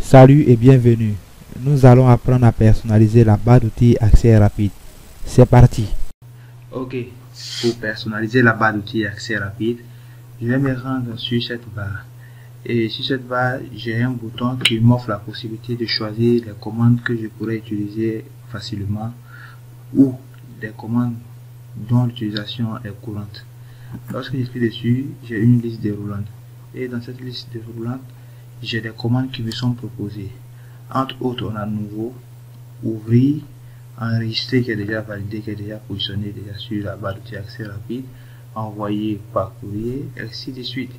Salut et bienvenue. Nous allons apprendre à personnaliser la barre d'outils accès rapide. C'est parti. Ok, pour personnaliser la barre d'outils accès rapide, je vais me rendre sur cette barre. Et sur cette barre, j'ai un bouton qui m'offre la possibilité de choisir les commandes que je pourrais utiliser facilement ou des commandes dont l'utilisation est courante. Lorsque je clique dessus, j'ai une liste déroulante. Et dans cette liste déroulante, j'ai des commandes qui me sont proposées. Entre autres, on a nouveau, ouvrir, enregistrer qui est déjà validé, qui est déjà positionné déjà sur la barre d'outils accès rapide, envoyer par courrier, et ainsi de suite.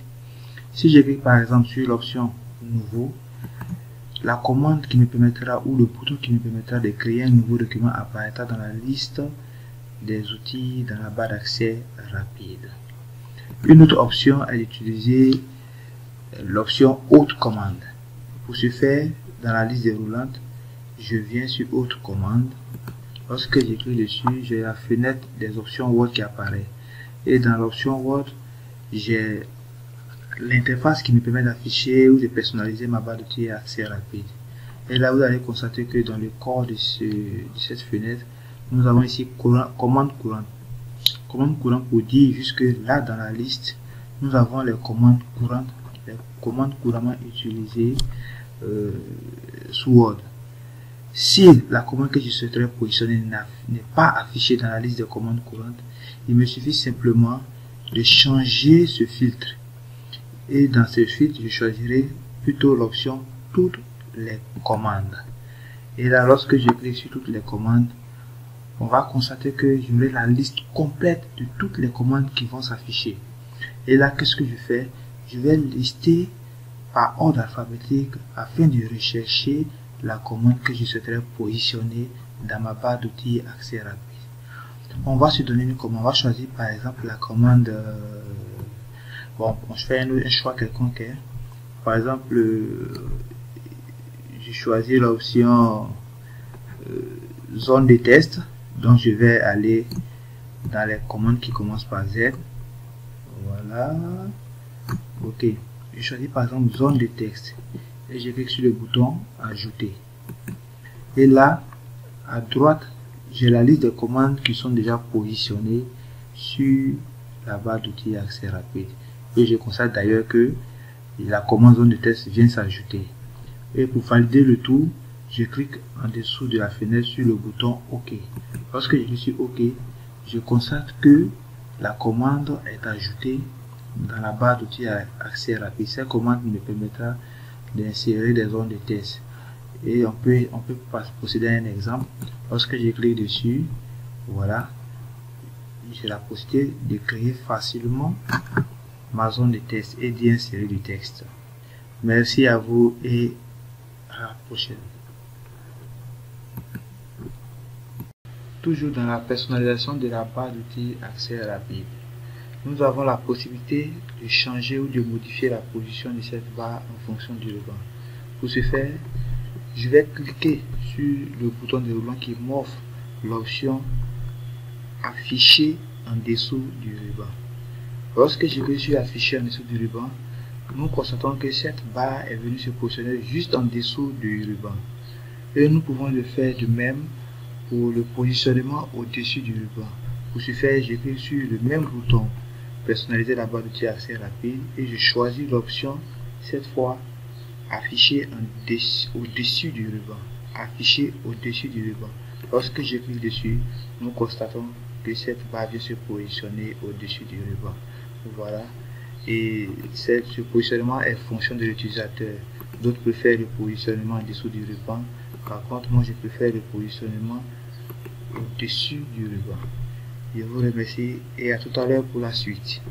Si je clique par exemple sur l'option nouveau, la commande qui me permettra ou le bouton qui me permettra de créer un nouveau document apparaîtra dans la liste des outils dans la barre d'accès rapide. Une autre option est d'utiliser l'option autre commande. Pour ce faire, dans la liste déroulante, je viens sur autre commande. Lorsque je clique dessus, j'ai la fenêtre des options Word qui apparaît. Et dans l'option Word, j'ai l'interface qui me permet d'afficher ou de personnaliser ma barre d'outils accès rapide. Et là, vous allez constater que dans le corps de cette fenêtre, nous avons ici commande courante. Commande courante pour dire jusque là dans la liste, nous avons les commandes courantes, les commandes couramment utilisées sous Word. Si la commande que je souhaiterais positionner n'est pas affichée dans la liste des commandes courantes, il me suffit simplement de changer ce filtre. Et dans ce filtre, je choisirai plutôt l'option toutes les commandes. Et là, lorsque je clique sur toutes les commandes, on va constater que j'aurai la liste complète de toutes les commandes qui vont s'afficher. Et là, qu'est-ce que je fais? Je vais lister par ordre alphabétique afin de rechercher la commande que je souhaiterais positionner dans ma barre d'outils accès rapide. On va se donner une commande. On va choisir par exemple la commande. Je fais un choix quelconque. Par exemple, je choisis l'option zone de test. Donc je vais aller dans les commandes qui commencent par Z. Voilà. Ok. Je choisis par exemple zone de texte. Et je clique sur le bouton ajouter. Et là, à droite, j'ai la liste des commandes qui sont déjà positionnées sur la barre d'outils accès rapide. Et je constate d'ailleurs que la commande zone de test vient s'ajouter. Et pour valider le tout, je clique en dessous de la fenêtre sur le bouton OK. Lorsque je clique sur OK, je constate que la commande est ajoutée dans la barre d'outils accès rapide. Cette commande me permettra d'insérer des zones de test. Et on peut procéder à un exemple. Lorsque je clique dessus, voilà, j'ai la possibilité de créer facilement ma zone de test et d'y insérer du texte. Merci à vous et à la prochaine. Toujours dans la personnalisation de la barre d'outils accès rapide, nous avons la possibilité de changer ou de modifier la position de cette barre en fonction du ruban. Pour ce faire, je vais cliquer sur le bouton de ruban qui m'offre l'option afficher en dessous du ruban. Lorsque je clique sur afficher en dessous du ruban, nous constatons que cette barre est venue se positionner juste en dessous du ruban. Et nous pouvons le faire de même pour le positionnement au-dessus du ruban. Pour ce faire, je clique sur le même bouton personnaliser la barre d'outils accès rapide et je choisis l'option cette fois afficher au-dessus du ruban. Afficher au-dessus du ruban. Lorsque je clique dessus, nous constatons que cette barre vient se positionner au-dessus du ruban. Voilà. Et ce positionnement est fonction de l'utilisateur. D'autres préfèrent le positionnement en dessous du ruban. Par contre, moi je préfère le positionnement au-dessus du ruban. Je vous remercie et à tout à l'heure pour la suite.